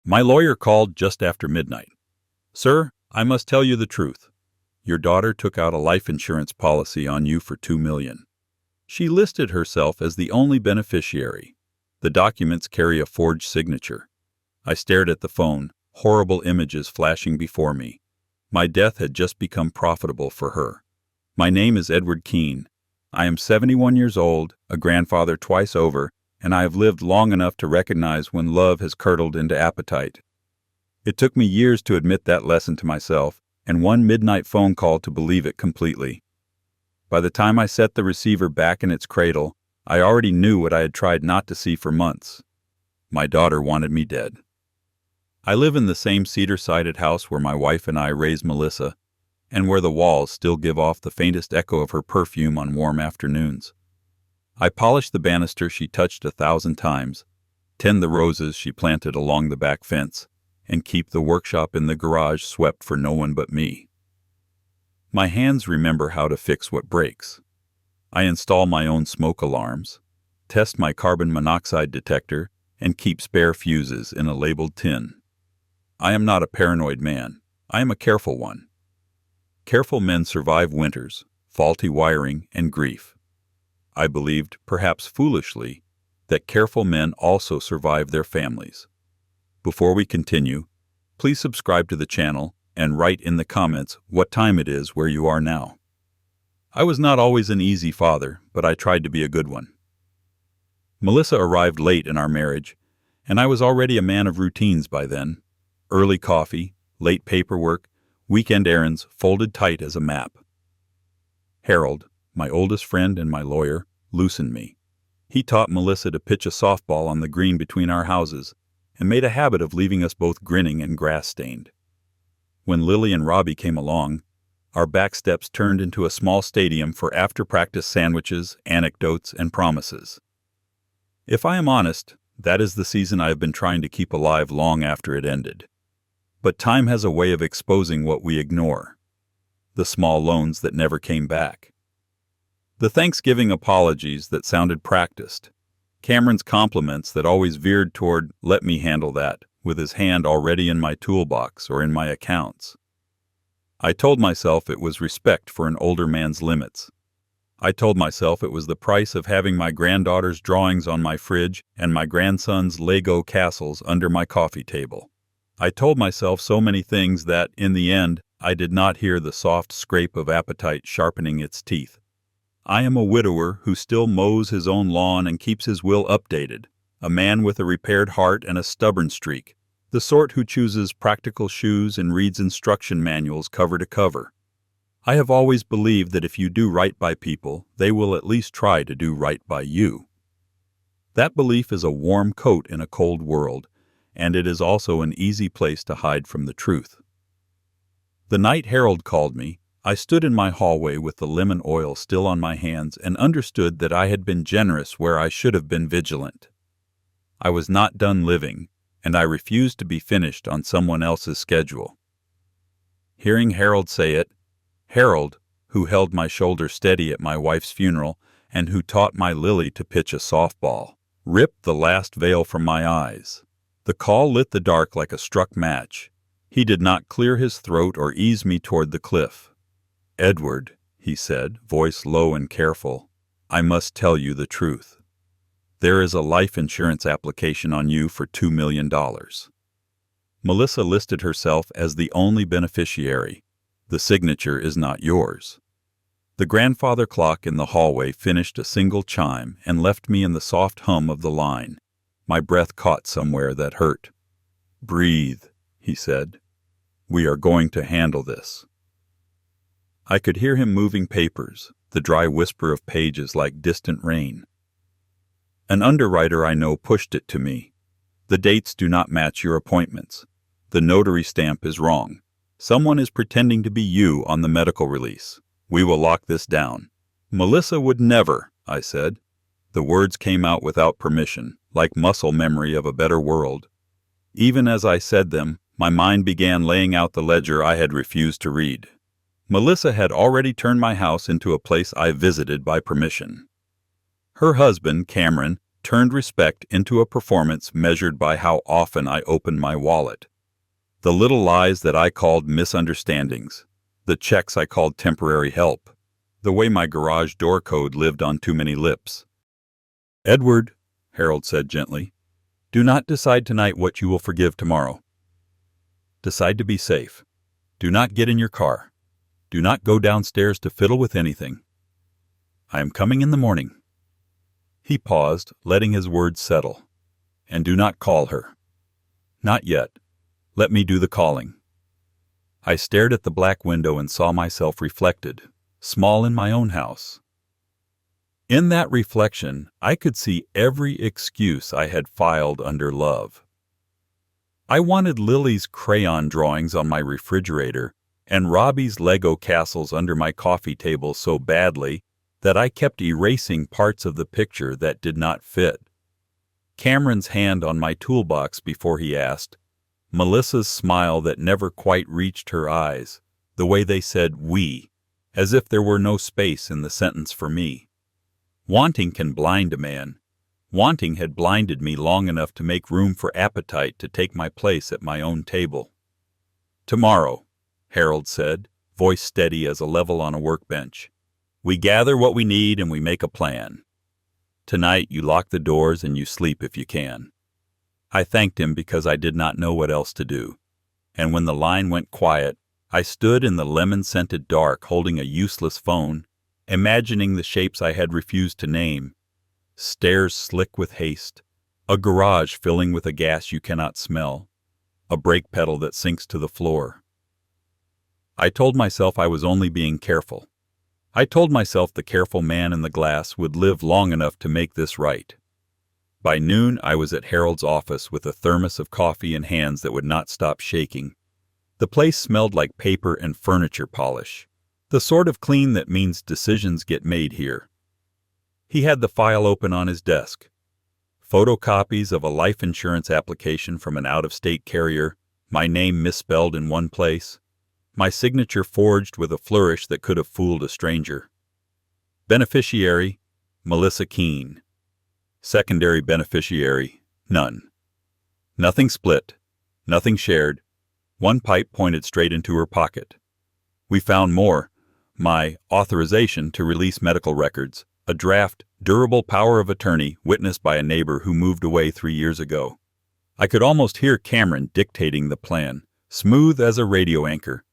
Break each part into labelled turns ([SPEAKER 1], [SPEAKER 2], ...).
[SPEAKER 1] My lawyer called just after midnight. "Sir, I must tell you the truth. Your daughter took out a life insurance policy on you for $2 million. She listed herself as the only beneficiary. The documents carry a forged signature." I stared at the phone, horrible images flashing before me. My death had just become profitable for her. "My name is Edward Keene. I am 71 years old, a grandfather twice over, and I have lived long enough to recognize when love has curdled into appetite. It took me years to admit that lesson to myself, and one midnight phone call to believe it completely. By the time I set the receiver back in its cradle, I already knew what I had tried not to see for months. My daughter wanted me dead. I live in the same cedar-sided house where my wife and I raised Melissa, and where the walls still give off the faintest echo of her perfume on warm afternoons. I polish the banister she touched 1,000 times, tend the roses she planted along the back fence, and keep the workshop in the garage swept for no one but me. My hands remember how to fix what breaks. I install my own smoke alarms, test my carbon monoxide detector, and keep spare fuses in a labeled tin. I am not a paranoid man. I am a careful one. Careful men survive winters, faulty wiring, and grief. I believed, perhaps foolishly, that careful men also survive their families. Before we continue, please subscribe to the channel and write in the comments what time it is where you are now. I was not always an easy father, but I tried to be a good one. Melissa arrived late in our marriage, and I was already a man of routines by then. Early coffee, late paperwork, weekend errands folded tight as a map. Harold, my oldest friend and my lawyer, loosened me. He taught Melissa to pitch a softball on the green between our houses and made a habit of leaving us both grinning and grass-stained. When Lily and Robbie came along, our back steps turned into a small stadium for after-practice sandwiches, anecdotes, and promises. If I am honest, that is the season I have been trying to keep alive long after it ended. But time has a way of exposing what we ignore. The small loans that never came back. The Thanksgiving apologies that sounded practiced. Cameron's compliments that always veered toward, "let me handle that," with his hand already in my toolbox or in my accounts. I told myself it was respect for an older man's limits. I told myself it was the price of having my granddaughter's drawings on my fridge and my grandson's Lego castles under my coffee table. I told myself so many things that, in the end, I did not hear the soft scrape of appetite sharpening its teeth. I am a widower who still mows his own lawn and keeps his will updated, a man with a repaired heart and a stubborn streak, the sort who chooses practical shoes and reads instruction manuals cover to cover. I have always believed that if you do right by people, they will at least try to do right by you. That belief is a warm coat in a cold world, and it is also an easy place to hide from the truth. The night Harold called me, I stood in my hallway with the lemon oil still on my hands and understood that I had been generous where I should have been vigilant. I was not done living, and I refused to be finished on someone else's schedule. Hearing Harold say it, Harold, who held my shoulder steady at my wife's funeral and who taught my Lily to pitch a softball, ripped the last veil from my eyes. The call lit the dark like a struck match. He did not clear his throat or ease me toward the cliff. "Edward," he said, voice low and careful, "I must tell you the truth. There is a life insurance application on you for $2 million. Melissa listed herself as the only beneficiary. The signature is not yours." The grandfather clock in the hallway finished a single chime and left me in the soft hum of the line. My breath caught somewhere that hurt. "Breathe," he said. "We are going to handle this." I could hear him moving papers, the dry whisper of pages like distant rain. An underwriter I know pushed it to me. "The dates do not match your appointments. The notary stamp is wrong. Someone is pretending to be you on the medical release. We will lock this down." "Melissa would never," I said. The words came out without permission, like muscle memory of a better world. Even as I said them, my mind began laying out the ledger I had refused to read. Melissa had already turned my house into a place I visited by permission. Her husband, Cameron, turned respect into a performance measured by how often I opened my wallet. The little lies that I called misunderstandings, the checks I called temporary help, the way my garage door code lived on too many lips. "Edward," Harold said gently, "do not decide tonight what you will forgive tomorrow. Decide to be safe. Do not get in your car. Do not go downstairs to fiddle with anything. I am coming in the morning." He paused, letting his words settle. "And do not call her. Not yet. Let me do the calling." I stared at the black window and saw myself reflected, small in my own house. In that reflection, I could see every excuse I had filed under love. I wanted Lily's crayon drawings on my refrigerator and Robbie's Lego castles under my coffee table so badly that I kept erasing parts of the picture that did not fit. Cameron's hand on my toolbox before he asked, Melissa's smile that never quite reached her eyes, the way they said "we," as if there were no space in the sentence for me. Wanting can blind a man. Wanting had blinded me long enough to make room for appetite to take my place at my own table. "Tomorrow," Harold said, voice steady as a level on a workbench. "We gather what we need and we make a plan. Tonight you lock the doors and you sleep if you can." I thanked him because I did not know what else to do. And when the line went quiet, I stood in the lemon-scented dark holding a useless phone, imagining the shapes I had refused to name. Stairs slick with haste, a garage filling with a gas you cannot smell, a brake pedal that sinks to the floor. I told myself I was only being careful. I told myself the careful man in the glass would live long enough to make this right. By noon, I was at Harold's office with a thermos of coffee and hands that would not stop shaking. The place smelled like paper and furniture polish, the sort of clean that means decisions get made here. He had the file open on his desk. Photocopies of a life insurance application from an out-of-state carrier, my name misspelled in one place, my signature forged with a flourish that could have fooled a stranger. Beneficiary, Melissa Keene. Secondary beneficiary, none. Nothing split, nothing shared. One pipe pointed straight into her pocket. We found more. My authorization to release medical records, a draft, durable power of attorney witnessed by a neighbor who moved away 3 years ago. I could almost hear Cameron dictating the plan, smooth as a radio anchor.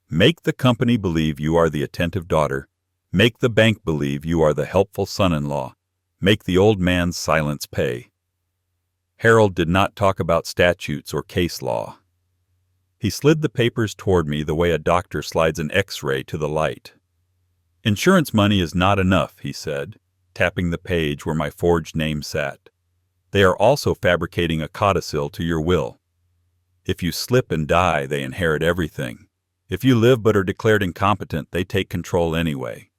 [SPEAKER 1] Make the company believe you are the attentive daughter. Make the bank believe you are the helpful son-in-law. Make the old man's silence pay. Harold did not talk about statutes or case law. He slid the papers toward me the way a doctor slides an X-ray to the light. "Insurance money is not enough," he said, tapping the page where my forged name sat. "They are also fabricating a codicil to your will. If you slip and die, they inherit everything. If you live but are declared incompetent, they take control anyway."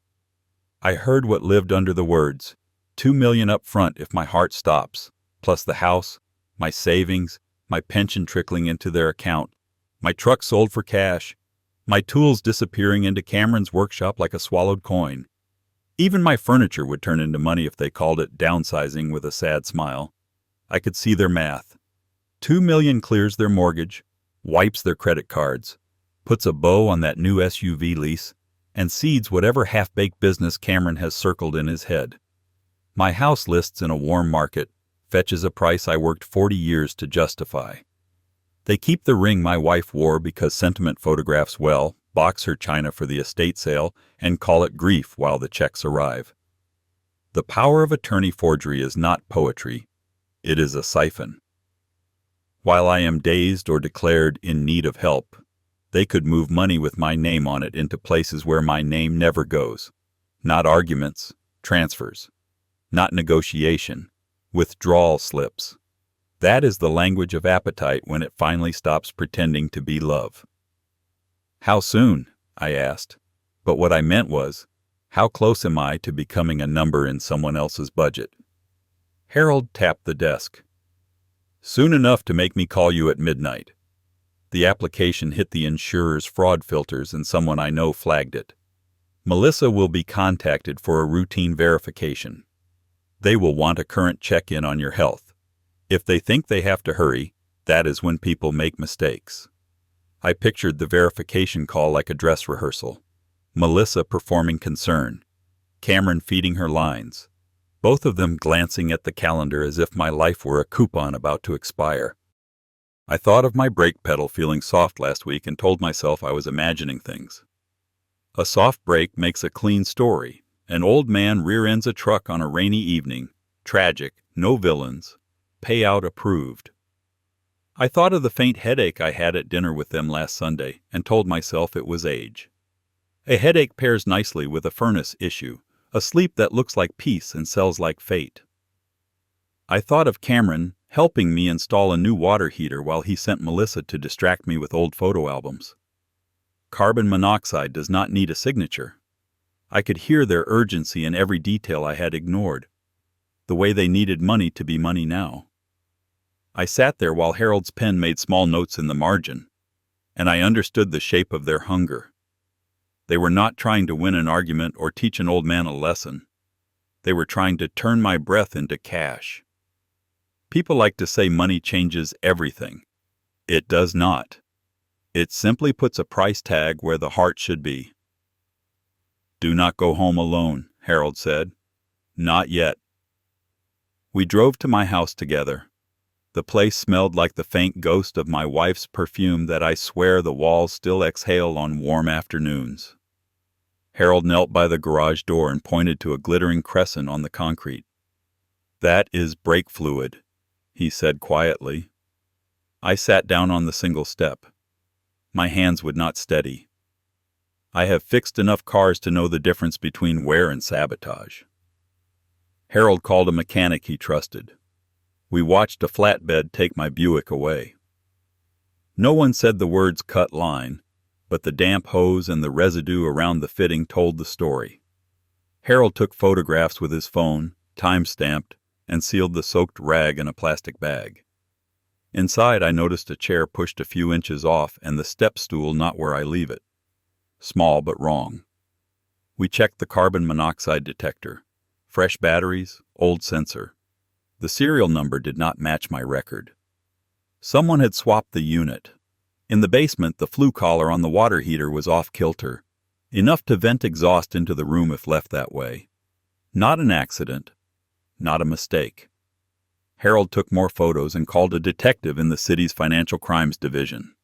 [SPEAKER 1] I heard what lived under the words. $2 million up front if my heart stops, plus the house, my savings, my pension trickling into their account, my truck sold for cash, my tools disappearing into Cameron's workshop like a swallowed coin. Even my furniture would turn into money if they called it downsizing with a sad smile. I could see their math. $2 million clears their mortgage, wipes their credit cards, puts a bow on that new SUV lease, and seeds whatever half-baked business Cameron has circled in his head. My house lists in a warm market, fetches a price I worked 40 years to justify. They keep the ring my wife wore because sentiment photographs well, box her china for the estate sale, and call it grief while the checks arrive. The power of attorney forgery is not poetry. It is a siphon. While I am dazed or declared in need of help, they could move money with my name on it into places where my name never goes. Not arguments, transfers. Not negotiation, withdrawal slips. That is the language of appetite when it finally stops pretending to be love. "How soon?" I asked. But what I meant was, how close am I to becoming a number in someone else's budget? Harold tapped the desk. "Soon enough to make me call you at midnight." The application hit the insurer's fraud filters and someone I know flagged it. Melissa will be contacted for a routine verification. They will want a current check-in on your health. If they think they have to hurry, that is when people make mistakes. I pictured the verification call like a dress rehearsal. Melissa performing concern, Cameron feeding her lines, both of them glancing at the calendar as if my life were a coupon about to expire. I thought of my brake pedal feeling soft last week and told myself I was imagining things. A soft brake makes a clean story. An old man rear-ends a truck on a rainy evening. Tragic, no villains. Payout approved. I thought of the faint headache I had at dinner with them last Sunday and told myself it was age. A headache pairs nicely with a furnace issue, a sleep that looks like peace and sells like fate. I thought of Cameron helping me install a new water heater while he sent Melissa to distract me with old photo albums. Carbon monoxide does not need a signature. I could hear their urgency in every detail I had ignored, the way they needed money to be money now. I sat there while Harold's pen made small notes in the margin, and I understood the shape of their hunger. They were not trying to win an argument or teach an old man a lesson. They were trying to turn my breath into cash. People like to say money changes everything. It does not. It simply puts a price tag where the heart should be. "Do not go home alone," Harold said. "Not yet." We drove to my house together. The place smelled like the faint ghost of my wife's perfume that I swear the walls still exhale on warm afternoons. Harold knelt by the garage door and pointed to a glittering crescent on the concrete. "That is brake fluid," he said quietly. I sat down on the single step. My hands would not steady. I have fixed enough cars to know the difference between wear and sabotage. Harold called a mechanic he trusted. We watched a flatbed take my Buick away. No one said the words "cut line," but the damp hose and the residue around the fitting told the story. Harold took photographs with his phone, time-stamped, and sealed the soaked rag in a plastic bag. Inside, I noticed a chair pushed a few inches off and the step stool not where I leave it. Small but wrong. We checked the carbon monoxide detector. Fresh batteries, old sensor. The serial number did not match my record. Someone had swapped the unit. In the basement, the flue collar on the water heater was off-kilter, enough to vent exhaust into the room if left that way. Not an accident. Not a mistake. Harold took more photos and called a detective in the city's financial crimes division.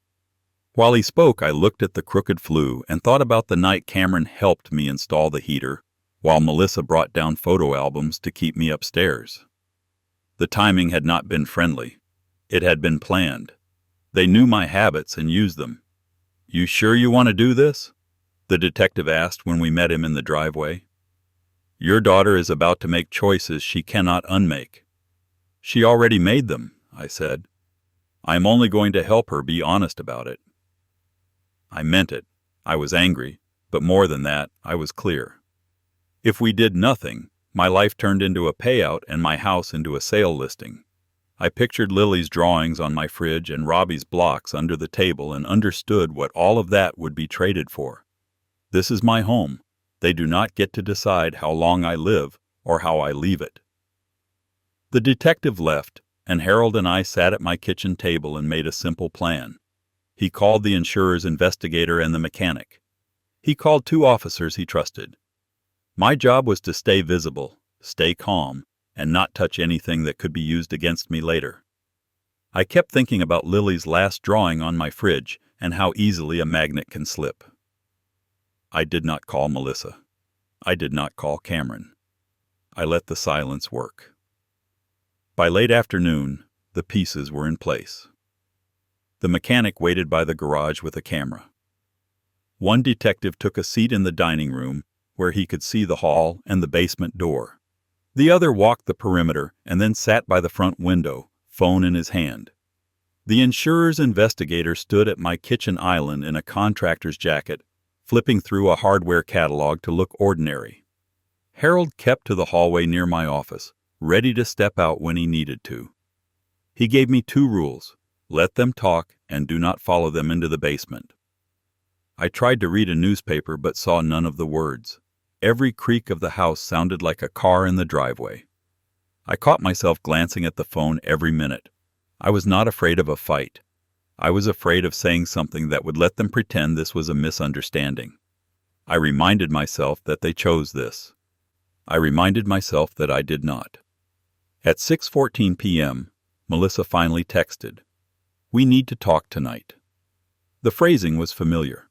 [SPEAKER 1] While he spoke, I looked at the crooked flue and thought about the night Cameron helped me install the heater, while Melissa brought down photo albums to keep me upstairs. The timing had not been friendly. It had been planned. They knew my habits and used them. "You sure you want to do this?" the detective asked when we met him in the driveway. "Your daughter is about to make choices she cannot unmake." "She already made them," I said. "I am only going to help her be honest about it." I meant it. I was angry, but more than that, I was clear. If we did nothing, my life turned into a payout and my house into a sale listing. I pictured Lily's drawings on my fridge and Robbie's blocks under the table and understood what all of that would be traded for. This is my home. They do not get to decide how long I live or how I leave it. The detective left, and Harold and I sat at my kitchen table and made a simple plan. He called the insurer's investigator and the mechanic. He called 2 officers he trusted. My job was to stay visible, stay calm, and not touch anything that could be used against me later. I kept thinking about Lily's last drawing on my fridge and how easily a magnet can slip. I did not call Melissa. I did not call Cameron. I let the silence work. By late afternoon, the pieces were in place. The mechanic waited by the garage with a camera. One detective took a seat in the dining room where he could see the hall and the basement door. The other walked the perimeter and then sat by the front window, phone in his hand. The insurer's investigator stood at my kitchen island in a contractor's jacket, flipping through a hardware catalog to look ordinary. Harold kept to the hallway near my office, ready to step out when he needed to. He gave me 2 rules: let them talk and do not follow them into the basement. I tried to read a newspaper but saw none of the words. Every creak of the house sounded like a car in the driveway. I caught myself glancing at the phone every minute. I was not afraid of a fight. I was afraid of saying something that would let them pretend this was a misunderstanding. I reminded myself that they chose this. I reminded myself that I did not. At 6:14 p.m., Melissa finally texted, "We need to talk tonight." The phrasing was familiar.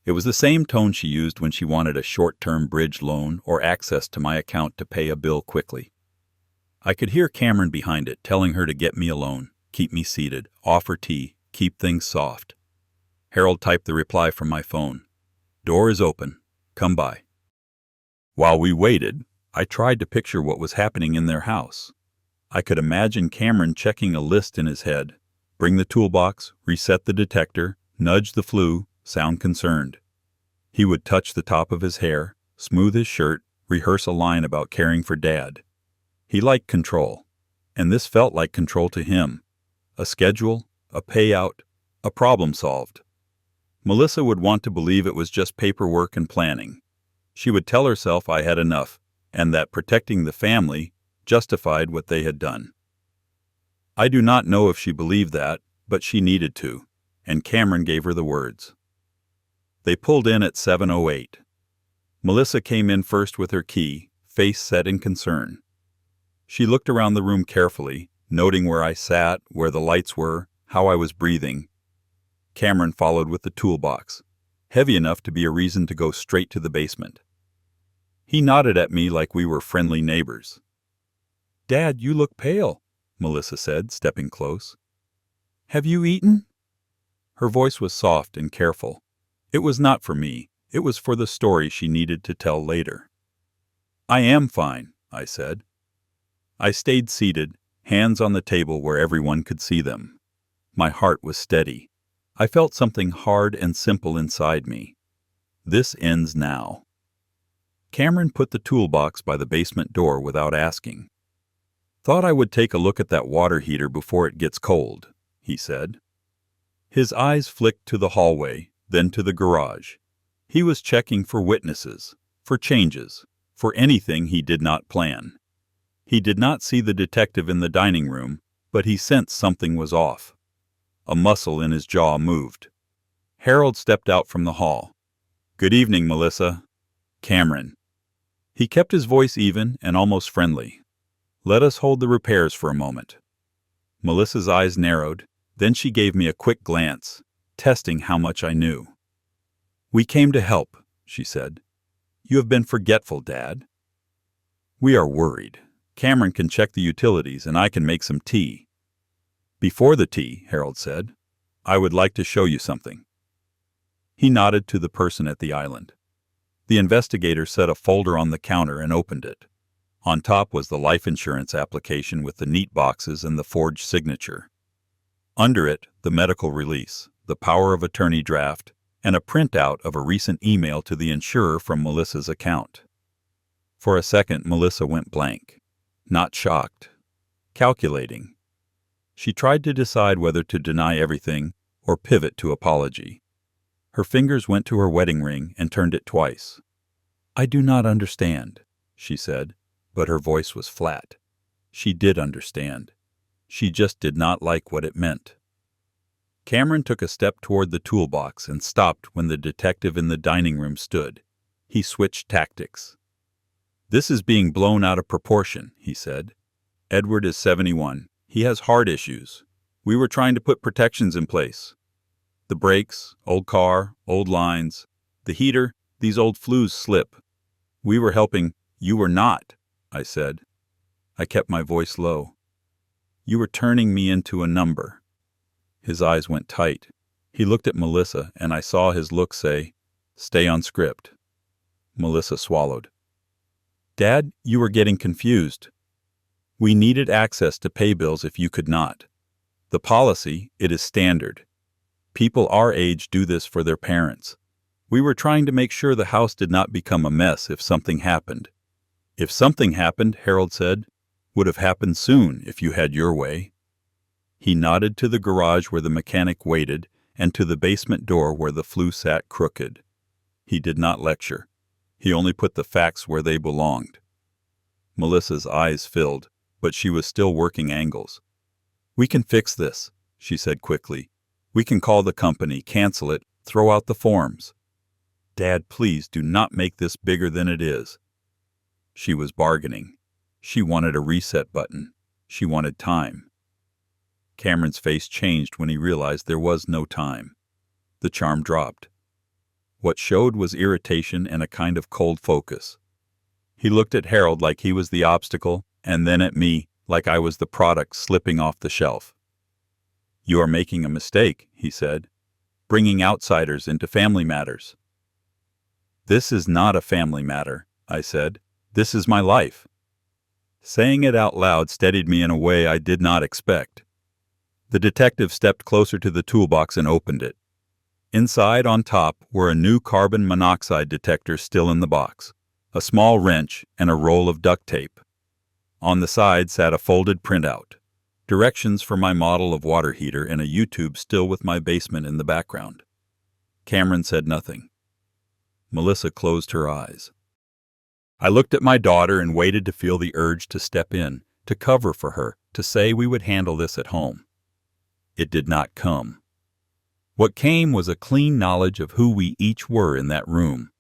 [SPEAKER 1] It was the same tone she used when she wanted a short-term bridge loan or access to my account to pay a bill quickly. I could hear Cameron behind it telling her to get me alone, keep me seated, offer tea, keep things soft. Harold typed the reply from my phone. "Door is open. Come by." While we waited, I tried to picture what was happening in their house. I could imagine Cameron checking a list in his head. Bring the toolbox, reset the detector, nudge the flue, sound concerned. He would touch the top of his hair, smooth his shirt, rehearse a line about caring for Dad. He liked control, and this felt like control to him. A schedule, a payout, a problem solved. Melissa would want to believe it was just paperwork and planning. She would tell herself I had enough, and that protecting the family justified what they had done. I do not know if she believed that, but she needed to, and Cameron gave her the words. They pulled in at 7:08. Melissa came in first with her key, face set in concern. She looked around the room carefully, noting where I sat, where the lights were, how I was breathing. Cameron followed with the toolbox, heavy enough to be a reason to go straight to the basement. He nodded at me like we were friendly neighbors. "Dad, you look pale," Melissa said, stepping close. "Have you eaten?" Her voice was soft and careful. It was not for me. It was for the story she needed to tell later. "I am fine," I said. I stayed seated, hands on the table where everyone could see them. My heart was steady. I felt something hard and simple inside me. This ends now. Cameron put the toolbox by the basement door without asking. "Thought I would take a look at that water heater before it gets cold," he said. His eyes flicked to the hallway, then to the garage. He was checking for witnesses, for changes, for anything he did not plan. He did not see the detective in the dining room, but he sensed something was off. A muscle in his jaw moved. Harold stepped out from the hall. "Good evening, Melissa." "Cameron." He kept his voice even and almost friendly. "Let us hold the repairs for a moment." Melissa's eyes narrowed, then she gave me a quick glance, testing how much I knew. "We came to help," she said. "You have been forgetful, Dad." "We are worried. Cameron can check the utilities and I can make some tea." "Before the tea," Harold said, "I would like to show you something." He nodded to the person at the island. The investigator set a folder on the counter and opened it. On top was the life insurance application with the neat boxes and the forged signature. Under it, the medical release, the power of attorney draft, and a printout of a recent email to the insurer from Melissa's account. For a second, Melissa went blank. Not shocked. Calculating. She tried to decide whether to deny everything or pivot to apology. Her fingers went to her wedding ring and turned it twice. "I do not understand," she said, but her voice was flat. She did understand. She just did not like what it meant. Cameron took a step toward the toolbox and stopped when the detective in the dining room stood. He switched tactics. "This is being blown out of proportion," he said. "Edward is 71. He has heart issues. We were trying to put protections in place. The brakes, old car, old lines. The heater, these old flues slip. We were helping. You were not," I said. I kept my voice low. "You were turning me into a number." His eyes went tight. He looked at Melissa, and I saw his look say, "Stay on script." Melissa swallowed. "Dad, you were getting confused. We needed access to pay bills if you could not. The policy, it is standard. People our age do this for their parents. We were trying to make sure the house did not become a mess if something happened." "If something happened," Harold said, "would have happened soon if you had your way." He nodded to the garage where the mechanic waited and to the basement door where the flue sat crooked. He did not lecture. He only put the facts where they belonged. Melissa's eyes filled. but she was still working angles. "We can fix this," she said quickly. "We can call the company, cancel it, throw out the forms." "Dad, please do not make this bigger than it is." She was bargaining. She wanted a reset button. She wanted time. Cameron's face changed when he realized there was no time. The charm dropped. What showed was irritation and a kind of cold focus. He looked at Harold like he was the obstacle, and then at me like I was the product slipping off the shelf. "You are making a mistake," he said, "bringing outsiders into family matters." "This is not a family matter," I said. "This is my life." Saying it out loud steadied me in a way I did not expect. The detective stepped closer to the toolbox and opened it. Inside, on top, were a new carbon monoxide detector still in the box, a small wrench, and a roll of duct tape. On the side sat a folded printout, directions for my model of water heater, and a YouTube still with my basement in the background. Cameron said nothing. Melissa closed her eyes. I looked at my daughter and waited to feel the urge to step in, to cover for her, to say we would handle this at home. It did not come. What came was a clean knowledge of who we each were in that room.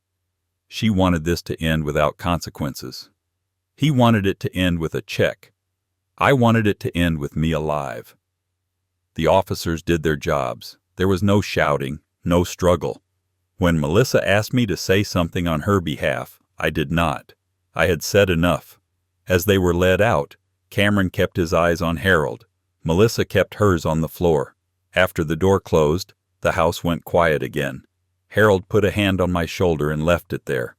[SPEAKER 1] She wanted this to end without consequences. He wanted it to end with a check. I wanted it to end with me alive. The officers did their jobs. There was no shouting, no struggle. When Melissa asked me to say something on her behalf, I did not. I had said enough. As they were led out, Cameron kept his eyes on Harold. Melissa kept hers on the floor. After the door closed, the house went quiet again. Harold put a hand on my shoulder and left it there.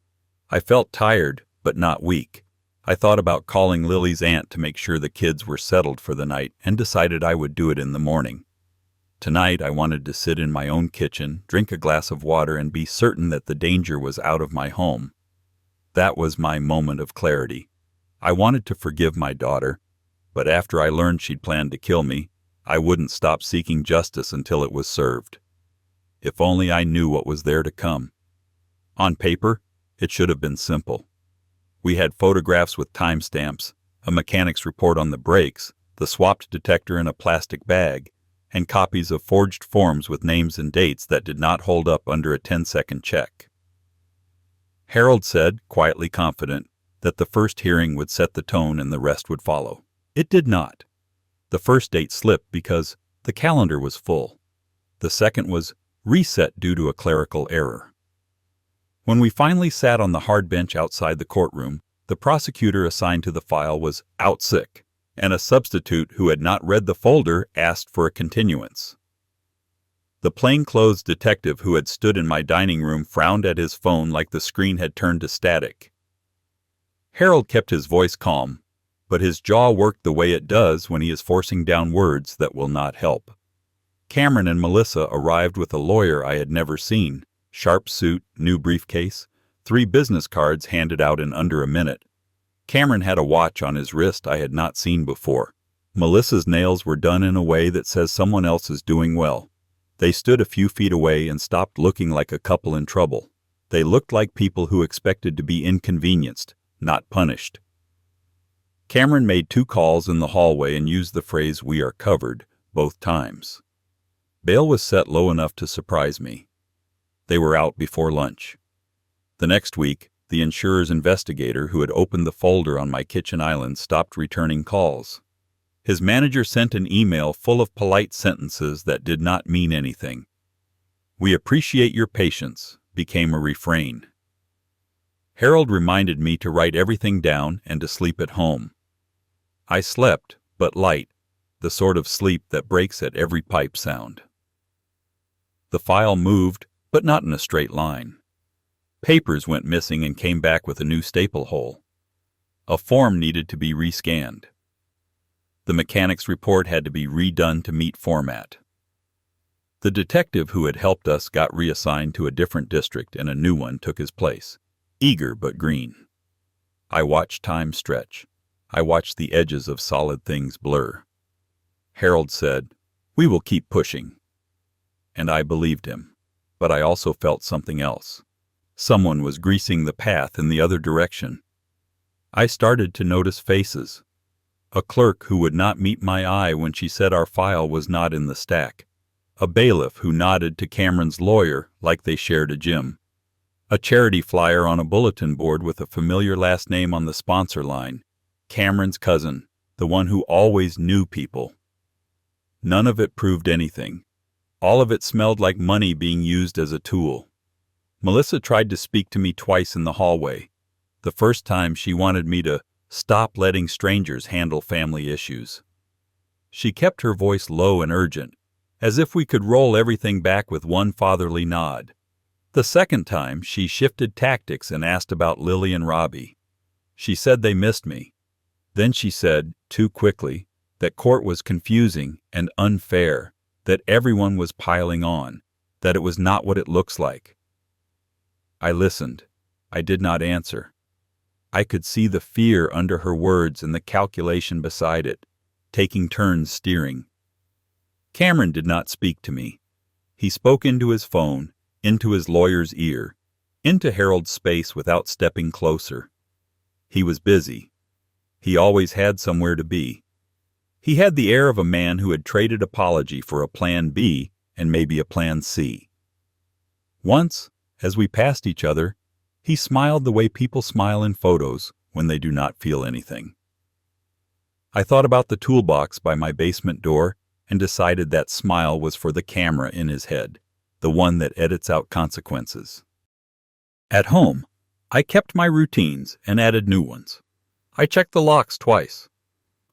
[SPEAKER 1] I felt tired, but not weak. I thought about calling Lily's aunt to make sure the kids were settled for the night and decided I would do it in the morning. Tonight I wanted to sit in my own kitchen, drink a glass of water, and be certain that the danger was out of my home. That was my moment of clarity. I wanted to forgive my daughter, but after I learned she'd planned to kill me, I wouldn't stop seeking justice until it was served. If only I knew what was there to come. On paper, it should have been simple. We had photographs with timestamps, a mechanic's report on the brakes, the swapped detector in a plastic bag, and copies of forged forms with names and dates that did not hold up under a 10-second check. Harold said, quietly confident, that the first hearing would set the tone and the rest would follow. It did not. The first date slipped because the calendar was full. The second was reset due to a clerical error. When we finally sat on the hard bench outside the courtroom, the prosecutor assigned to the file was out sick, and a substitute who had not read the folder asked for a continuance. The plainclothes detective who had stood in my dining room frowned at his phone like the screen had turned to static. Harold kept his voice calm, but his jaw worked the way it does when he is forcing down words that will not help. Cameron and Melissa arrived with a lawyer I had never seen, sharp suit, new briefcase, 3 business cards handed out in under a minute. Cameron had a watch on his wrist I had not seen before. Melissa's nails were done in a way that says someone else is doing well. They stood a few feet away and stopped looking like a couple in trouble. They looked like people who expected to be inconvenienced, not punished. Cameron made 2 calls in the hallway and used the phrase "we are covered" both times. Bail was set low enough to surprise me. They were out before lunch. The next week, the insurer's investigator who had opened the folder on my kitchen island stopped returning calls. His manager sent an email full of polite sentences that did not mean anything. "We appreciate your patience" became a refrain. Harold reminded me to write everything down and to sleep at home. I slept, but light, the sort of sleep that breaks at every pipe sound. The file moved, but not in a straight line. Papers went missing and came back with a new staple hole. A form needed to be rescanned. The mechanic's report had to be redone to meet format. The detective who had helped us got reassigned to a different district and a new one took his place, eager but green. I watched time stretch. I watched the edges of solid things blur. Harold said, "We will keep pushing." And I believed him, but I also felt something else. Someone was greasing the path in the other direction. I started to notice faces. A clerk who would not meet my eye when she said our file was not in the stack. A bailiff who nodded to Cameron's lawyer like they shared a gym. A charity flyer on a bulletin board with a familiar last name on the sponsor line. Cameron's cousin, the one who always knew people. None of it proved anything. All of it smelled like money being used as a tool. Melissa tried to speak to me twice in the hallway. The first time she wanted me to stop letting strangers handle family issues. She kept her voice low and urgent, as if we could roll everything back with one fatherly nod. The second time, she shifted tactics and asked about Lily and Robbie. She said they missed me. Then she said, too quickly, that court was confusing and unfair, that everyone was piling on, that it was not what it looks like. I listened. I did not answer. I could see the fear under her words and the calculation beside it, taking turns steering. Cameron did not speak to me. He spoke into his phone, into his lawyer's ear, into Harold's space without stepping closer. He was busy. He always had somewhere to be. He had the air of a man who had traded apology for a plan B and maybe a plan C. Once, as we passed each other, he smiled the way people smile in photos when they do not feel anything. I thought about the toolbox by my basement door and decided that smile was for the camera in his head, the one that edits out consequences. At home, I kept my routines and added new ones. I checked the locks twice.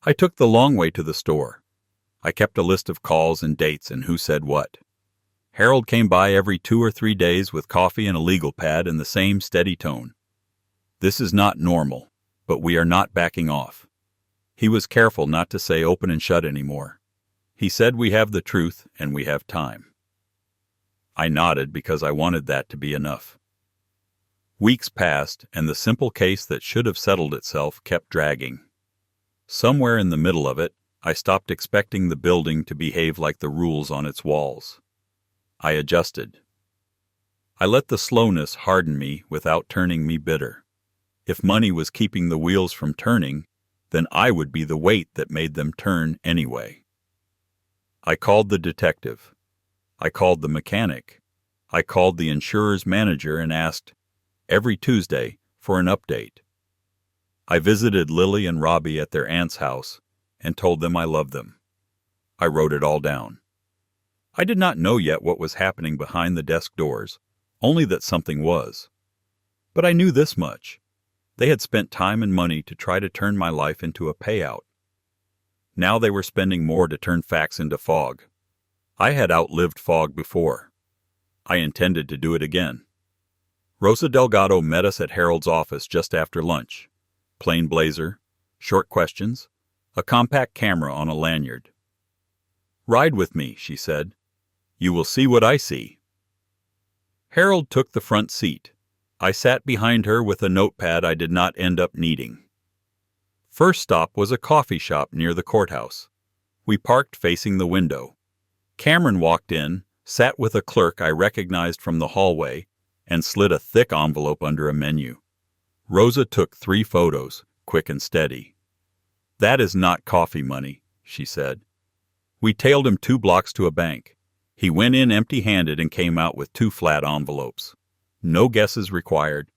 [SPEAKER 1] I took the long way to the store. I kept a list of calls and dates and who said what. Harold came by every 2 or 3 days with coffee and a legal pad in the same steady tone. This is not normal, but we are not backing off. He was careful not to say open and shut anymore. He said we have the truth and we have time. I nodded because I wanted that to be enough. Weeks passed, and the simple case that should have settled itself kept dragging. Somewhere in the middle of it, I stopped expecting the building to behave like the rules on its walls. I adjusted. I let the slowness harden me without turning me bitter. If money was keeping the wheels from turning, then I would be the weight that made them turn anyway. I called the detective. I called the mechanic. I called the insurer's manager and asked, every Tuesday, for an update. I visited Lily and Robbie at their aunt's house and told them I loved them. I wrote it all down. I did not know yet what was happening behind the desk doors, only that something was. But I knew this much. They had spent time and money to try to turn my life into a payout. Now they were spending more to turn facts into fog. I had outlived fog before. I intended to do it again. Rosa Delgado met us at Harold's office just after lunch. Plain blazer, short questions, a compact camera on a lanyard. "Ride with me," she said. "You will see what I see." Harold took the front seat. I sat behind her with a notepad I did not end up needing. First stop was a coffee shop near the courthouse. We parked facing the window. Cameron walked in, sat with a clerk I recognized from the hallway, and slid a thick envelope under a menu. Rosa took 3 photos, quick and steady. "That is not coffee money," she said. We tailed him 2 blocks to a bank. He went in empty-handed and came out with 2 flat envelopes. No guesses required.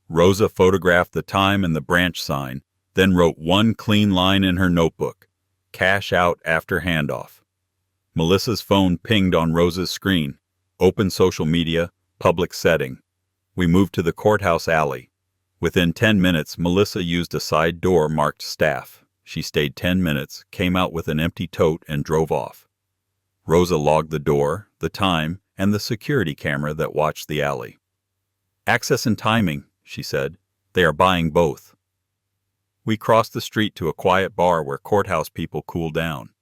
[SPEAKER 1] Rosa photographed the time and the branch sign, then wrote 1 clean line in her notebook. Cash out after handoff. Melissa's phone pinged on Rosa's screen. Open social media, public setting. We moved to the courthouse alley. Within 10 minutes, Melissa used a side door marked staff. She stayed 10 minutes, came out with an empty tote, and drove off. Rosa logged the door, the time, and the security camera that watched the alley. "Access and timing," she said. "They are buying both." We crossed the street to a quiet bar where courthouse people cooled down.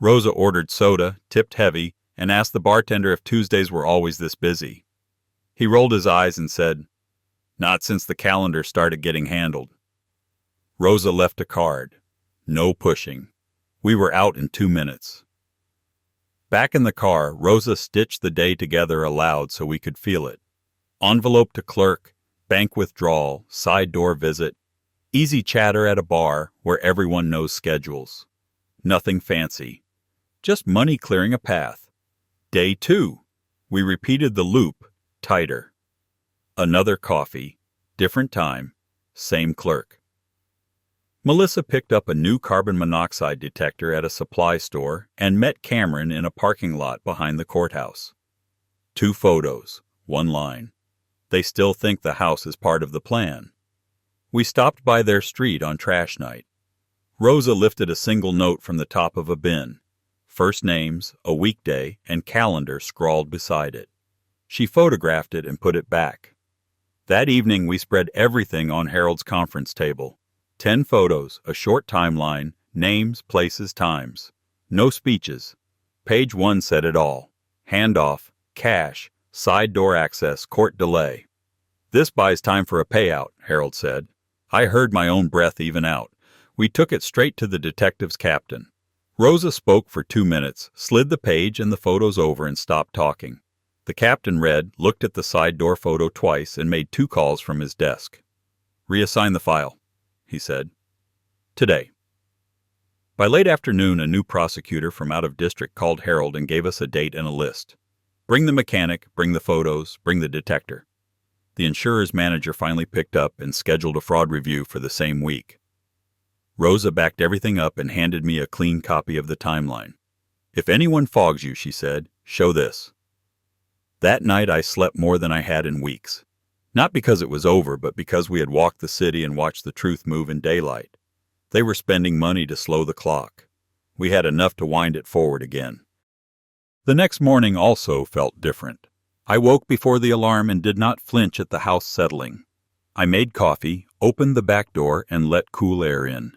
[SPEAKER 1] Rosa ordered soda, tipped heavy, and asked the bartender if Tuesdays were always this busy. He rolled his eyes and said, "Not since the calendar started getting handled." Rosa left a card. No pushing. We were out in 2 minutes. Back in the car, Rosa stitched the day together aloud so we could feel it. Envelope to clerk, bank withdrawal, side door visit, Easy chatter at a bar where everyone knows schedules. Nothing fancy. Just money clearing a path. Day 2. We repeated the loop, tighter. Another coffee, different time, same clerk. Melissa picked up a new carbon monoxide detector at a supply store and met Cameron in a parking lot behind the courthouse. 2 photos, 1 line. They still think the house is part of the plan. We stopped by their street on trash night. Rosa lifted a single note from the top of a bin. First names, a weekday, and calendar scrawled beside it. She photographed it and put it back. That evening we spread everything on Harold's conference table. 10 photos, a short timeline, names, places, times. No speeches. Page 1 said it all. Handoff, cash, side door access, court delay. This buys time for a payout, Harold said. I heard my own breath even out. We took it straight to the detective's captain. Rosa spoke for 2 minutes, slid the page and the photos over and stopped talking. The captain read, looked at the side door photo twice, and made 2 calls from his desk. Reassign the file, he said. Today. By late afternoon, a new prosecutor from out of district called Harold and gave us a date and a list. Bring the mechanic, bring the photos, bring the detector. The insurer's manager finally picked up and scheduled a fraud review for the same week. Rosa backed everything up and handed me a clean copy of the timeline. If anyone fogs you, she said, show this. That night I slept more than I had in weeks. Not because it was over, but because we had walked the city and watched the truth move in daylight. They were spending money to slow the clock. We had enough to wind it forward again. The next morning also felt different. I woke before the alarm and did not flinch at the house settling. I made coffee, opened the back door, and let cool air in.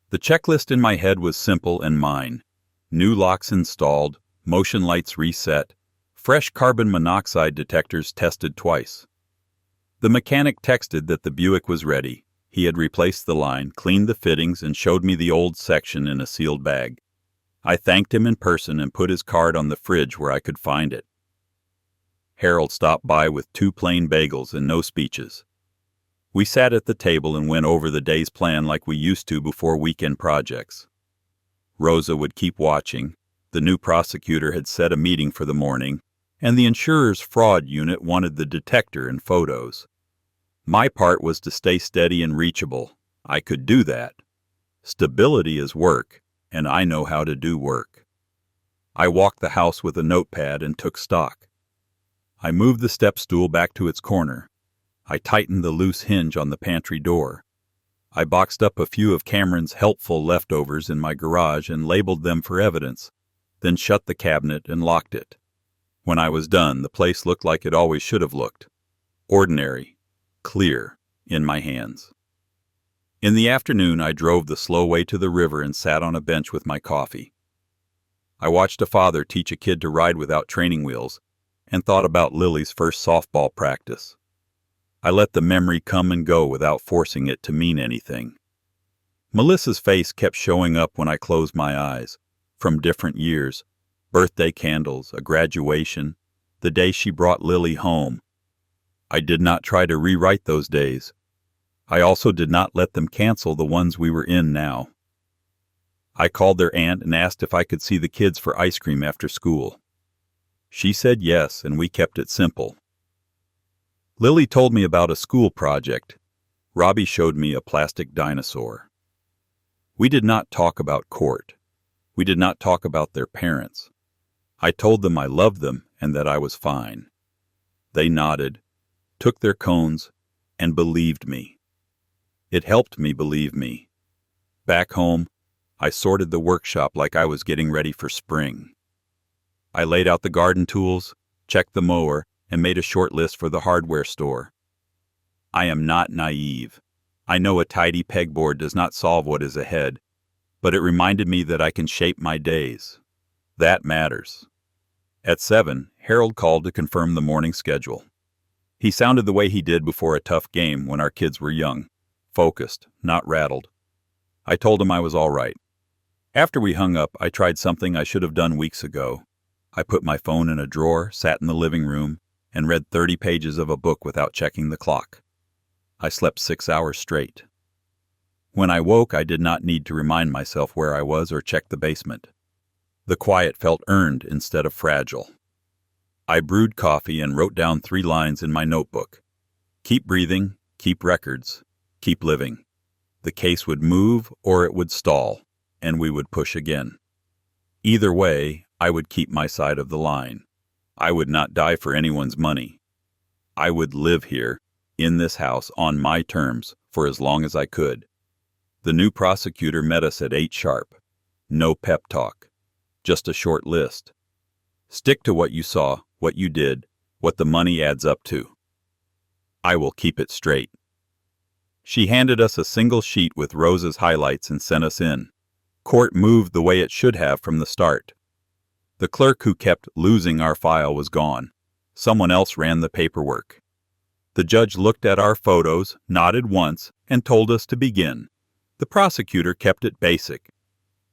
[SPEAKER 1] The checklist in my head was simple and mine. New locks installed, motion lights reset, fresh carbon monoxide detectors tested twice. The mechanic texted that the Buick was ready. He had replaced the line, cleaned the fittings, and showed me the old section in a sealed bag. I thanked him in person and put his card on the fridge where I could find it. Harold stopped by with 2 plain bagels and no speeches. We sat at the table and went over the day's plan like we used to before weekend projects. Rosa would keep watching. The new prosecutor had set a meeting for the morning, and the insurer's fraud unit wanted the detector and photos. My part was to stay steady and reachable. I could do that. Stability is work, and I know how to do work. I walked the house with a notepad and took stock. I moved the step stool back to its corner. I tightened the loose hinge on the pantry door. I boxed up a few of Cameron's helpful leftovers in my garage and labeled them for evidence, then shut the cabinet and locked it. When I was done, the place looked like it always should have looked. Ordinary, clear, in my hands. In the afternoon, I drove the slow way to the river and sat on a bench with my coffee. I watched a father teach a kid to ride without training wheels and thought about Lily's first softball practice. I let the memory come and go without forcing it to mean anything. Melissa's face kept showing up when I closed my eyes, from different years, birthday candles, a graduation, the day she brought Lily home. I did not try to rewrite those days. I also did not let them cancel the ones we were in now. I called their aunt and asked if I could see the kids for ice cream after school. She said yes, and we kept it simple. Lily told me about a school project. Robbie showed me a plastic dinosaur. We did not talk about court. We did not talk about their parents. I told them I loved them and that I was fine. They nodded, took their cones, and believed me. It helped me believe me. Back home, I sorted the workshop like I was getting ready for spring. I laid out the garden tools, checked the mower, and made a short list for the hardware store. I am not naive. I know a tidy pegboard does not solve what is ahead, but it reminded me that I can shape my days. That matters. At 7, Harold called to confirm the morning schedule. He sounded the way he did before a tough game when our kids were young, focused, not rattled. I told him I was all right. After we hung up, I tried something I should have done weeks ago. I put my phone in a drawer, sat in the living room, and read 30 pages of a book without checking the clock. I slept 6 hours straight. When I woke, I did not need to remind myself where I was or check the basement. The quiet felt earned instead of fragile. I brewed coffee and wrote down 3 lines in my notebook. Keep breathing, keep records, keep living. The case would move or it would stall, and we would push again. Either way, I would keep my side of the line. I would not die for anyone's money. I would live here, in this house, on my terms, for as long as I could. The new prosecutor met us at 8 sharp. No pep talk. Just a short list. Stick to what you saw, what you did, what the money adds up to. I will keep it straight. She handed us a single sheet with Rosa's highlights and sent us in. Court moved the way it should have from the start. The clerk who kept losing our file was gone. Someone else ran the paperwork. The judge looked at our photos, nodded once, and told us to begin. The prosecutor kept it basic.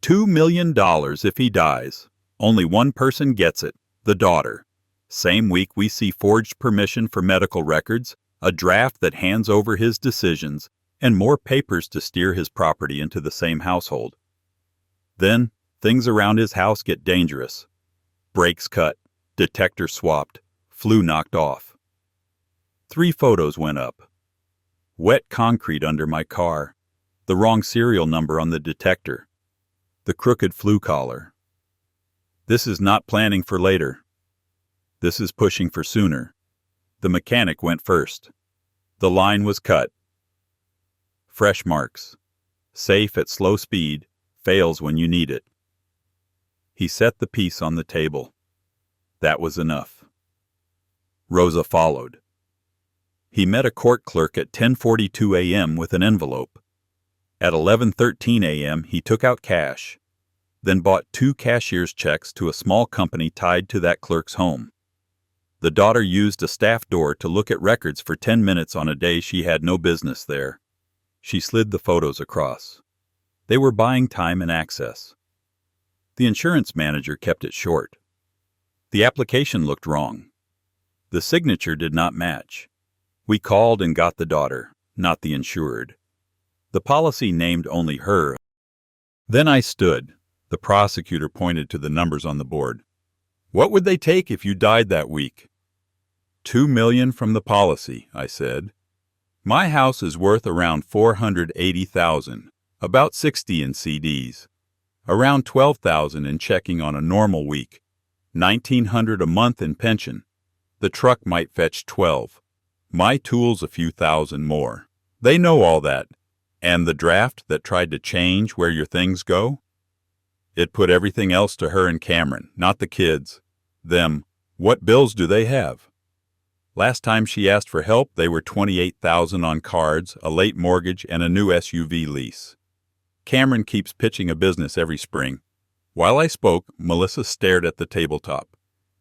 [SPEAKER 1] $2 million if he dies. Only one person gets it, the daughter. Same week we see forged permission for medical records, a draft that hands over his decisions, and more papers to steer his property into the same household. Then, things around his house get dangerous. Brakes cut, detector swapped, flue knocked off. 3 photos went up. Wet concrete under my car, the wrong serial number on the detector, the crooked flue collar. This is not planning for later. This is pushing for sooner. The mechanic went first. The line was cut. Fresh marks. Safe at slow speed, fails when you need it. He set the piece on the table. That was enough. Rosa followed. He met a court clerk at 10:42 a.m. with an envelope. At 11:13 a.m. he took out cash, then bought 2 cashier's checks to a small company tied to that clerk's home. The daughter used a staff door to look at records for 10 minutes on a day she had no business there. She slid the photos across. They were buying time and access. The insurance manager kept it short. The application looked wrong. The signature did not match. We called and got the daughter, not the insured. The policy named only her. Then I stood. The prosecutor pointed to the numbers on the board. What would they take if you died that week? $2 million from the policy, I said. My house is worth around $480,000, about $60,000 in CDs, around $12,000 in checking on a normal week, $1,900 a month in pension. The truck might fetch $12,000. My tools a few thousand more. They know all that. And the draft that tried to change where your things go? It put everything else to her and Cameron, not the kids. Them, what bills do they have? Last time she asked for help, they were $28,000 on cards, a late mortgage, and a new SUV lease. Cameron keeps pitching a business every spring. While I spoke, Melissa stared at the tabletop.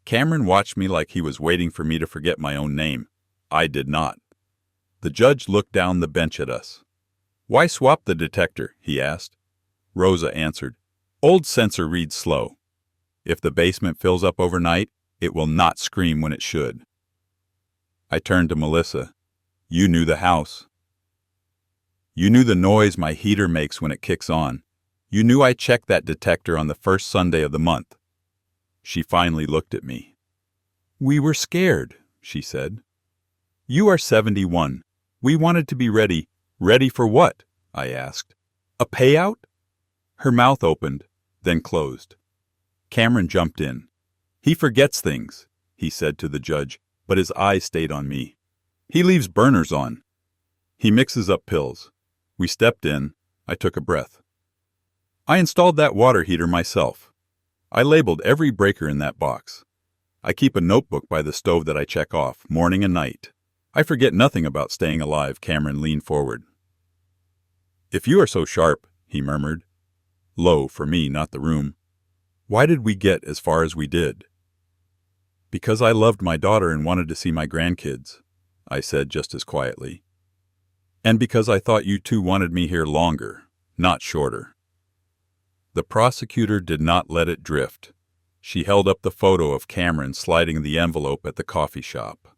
[SPEAKER 1] Cameron watched me like he was waiting for me to forget my own name. I did not. The judge looked down the bench at us. Why swap the detector? He asked. Rosa answered. Old sensor reads slow. If the basement fills up overnight, it will not scream when it should. I turned to Melissa. You knew the house. You knew the noise my heater makes when it kicks on. You knew I checked that detector on the first Sunday of the month. She finally looked at me. We were scared, she said. You are 71. We wanted to be ready. Ready for what? I asked. A payout? Her mouth opened, then closed. Cameron jumped in. He forgets things, he said to the judge, but his eyes stayed on me. He leaves burners on. He mixes up pills. We stepped in. I took a breath. I installed that water heater myself. I labeled every breaker in that box. I keep a notebook by the stove that I check off, morning and night. I forget nothing about staying alive. Cameron leaned forward. If you are so sharp, he murmured. Low for me, not the room. Why did we get as far as we did? Because I loved my daughter and wanted to see my grandkids, I said just as quietly. And because I thought you two wanted me here longer, not shorter. The prosecutor did not let it drift. She held up the photo of Cameron sliding the envelope at the coffee shop.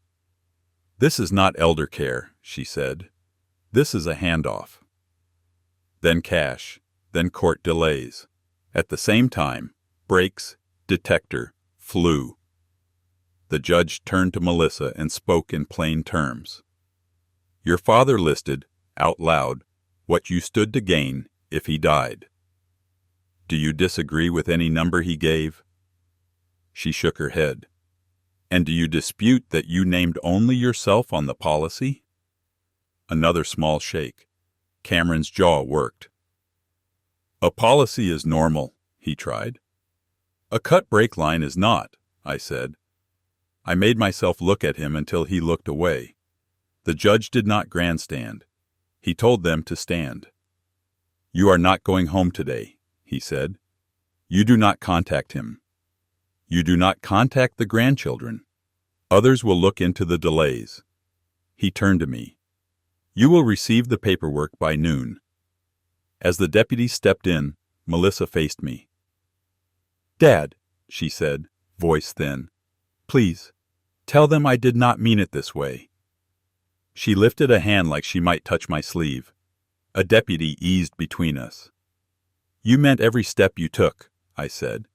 [SPEAKER 1] This is not elder care, she said. This is a handoff. then cash, then court delays. At the same time, brakes, detector, flew. The judge turned to Melissa and spoke in plain terms. Your father listed, out loud, what you stood to gain if he died. Do you disagree with any number he gave? She shook her head. And do you dispute that you named only yourself on the policy? Another small shake. Cameron's jaw worked. A policy is normal, he tried. A cut brake line is not, I said. I made myself look at him until he looked away. The judge did not grandstand. He told them to stand. You are not going home today, he said. You do not contact him. You do not contact the grandchildren. Others will look into the delays. He turned to me. You will receive the paperwork by noon. As the deputy stepped in, Melissa faced me. Dad, she said, voice thin, please, tell them I did not mean it this way. She lifted a hand like she might touch my sleeve. A deputy eased between us. You meant every step you took, I said.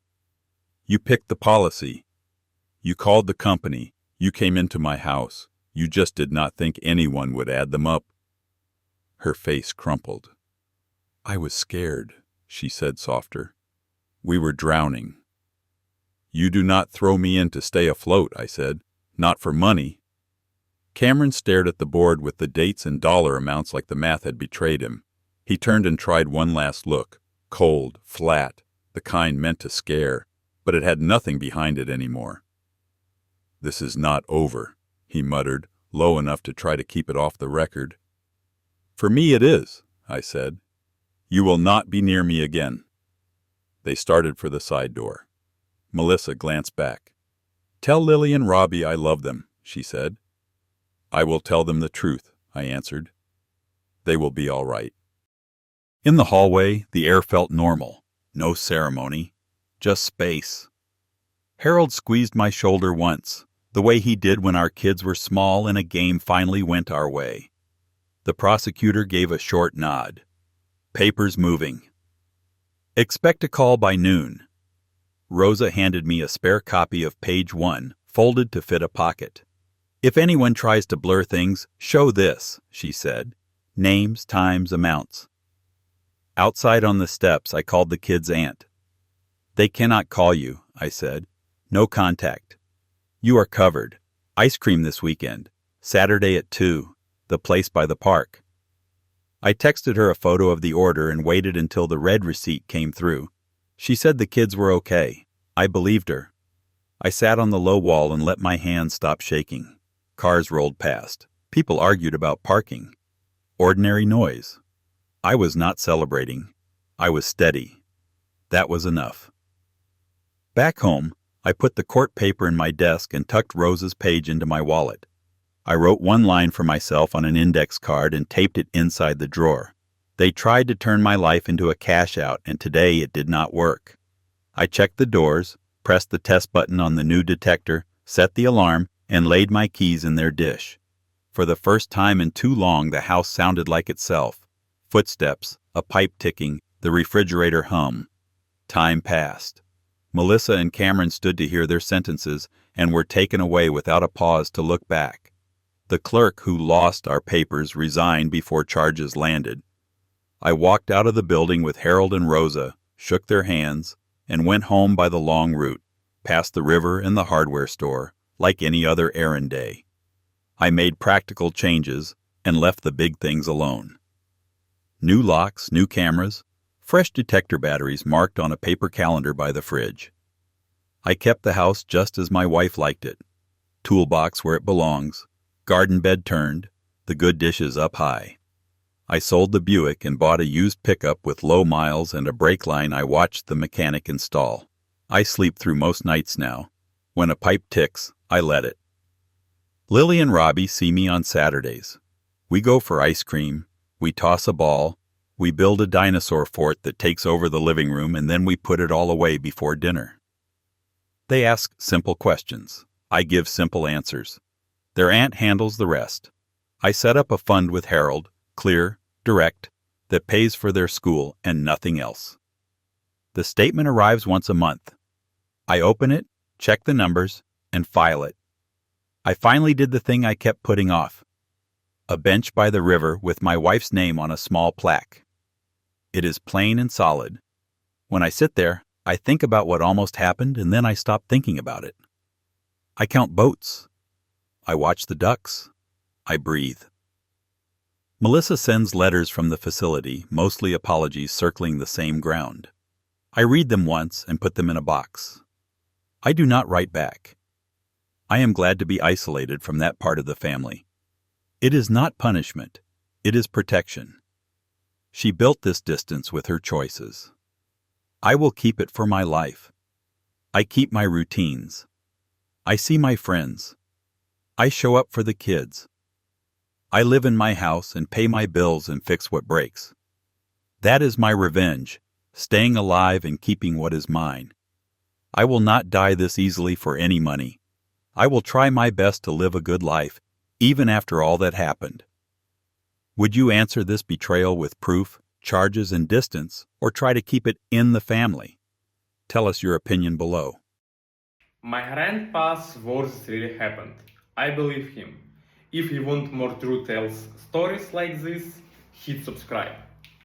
[SPEAKER 1] You picked the policy. You called the company. You came into my house. You just did not think anyone would add them up. Her face crumpled. I was scared, she said softer. We were drowning. You do not throw me in to stay afloat, I said. Not for money. Cameron stared at the board with the dates and dollar amounts like the math had betrayed him. He turned and tried one last look, cold, flat, the kind meant to scare, but it had nothing behind it anymore. This is not over, he muttered, low enough to try to keep it off the record. For me it is, I said. You will not be near me again. They started for the side door. Melissa glanced back. Tell Lily and Robbie I love them, she said. I will tell them the truth, I answered. They will be all right. In the hallway, the air felt normal. No ceremony, just space. Harold squeezed my shoulder once, the way he did when our kids were small and a game finally went our way. The prosecutor gave a short nod. Papers moving. Expect a call by noon. Rosa handed me a spare copy of page 1, folded to fit a pocket. If anyone tries to blur things, show this, she said. Names, times, amounts. Outside on the steps, I called the kids' aunt. They cannot call you, I said. No contact. You are covered. Ice cream this weekend. Saturday at 2. The place by the park. I texted her a photo of the order and waited until the red receipt came through. She said the kids were okay. I believed her. I sat on the low wall and let my hands stop shaking. Cars rolled past. People argued about parking. Ordinary noise. I was not celebrating. I was steady. That was enough. Back home, I put the court paper in my desk and tucked Rosa's page into my wallet. I wrote one line for myself on an index card and taped it inside the drawer. They tried to turn my life into a cash out, and today it did not work. I checked the doors, pressed the test button on the new detector, set the alarm, and laid my keys in their dish. For the first time in too long, the house sounded like itself. Footsteps, a pipe ticking, the refrigerator hum. Time passed. Melissa and Cameron stood to hear their sentences and were taken away without a pause to look back. The clerk who lost our papers resigned before charges landed. I walked out of the building with Harold and Rosa, shook their hands, and went home by the long route, past the river and the hardware store, like any other errand day. I made practical changes and left the big things alone. New locks, new cameras, fresh detector batteries marked on a paper calendar by the fridge. I kept the house just as my wife liked it. Toolbox where it belongs, garden bed turned, the good dishes up high. I sold the Buick and bought a used pickup with low miles and a brake line I watched the mechanic install. I sleep through most nights now. When a pipe ticks, I let it. Lily and Robbie see me on Saturdays. We go for ice cream, we toss a ball, we build a dinosaur fort that takes over the living room, and then we put it all away before dinner. They ask simple questions. I give simple answers. Their aunt handles the rest. I set up a fund with Harold, clear, direct, that pays for their school and nothing else. The statement arrives once a month. I open it, check the numbers, and file it. I finally did the thing I kept putting off. A bench by the river with my wife's name on a small plaque. It is plain and solid. When I sit there, I think about what almost happened and then I stop thinking about it. I count boats. I watch the ducks. I breathe. Melissa sends letters from the facility, mostly apologies circling the same ground. I read them once and put them in a box. I do not write back. I am glad to be isolated from that part of the family. It is not punishment. It is protection. She built this distance with her choices. I will keep it for my life. I keep my routines. I see my friends. I show up for the kids. I live in my house and pay my bills and fix what breaks. That is my revenge, staying alive and keeping what is mine. I will not die this easily for any money. I will try my best to live a good life, even after all that happened. Would you answer this betrayal with proof, charges, and distance, or try to keep it in the family? Tell us your opinion below.
[SPEAKER 2] My grandpa's worst really happened. I believe him. If you want more true tales stories like this, hit subscribe.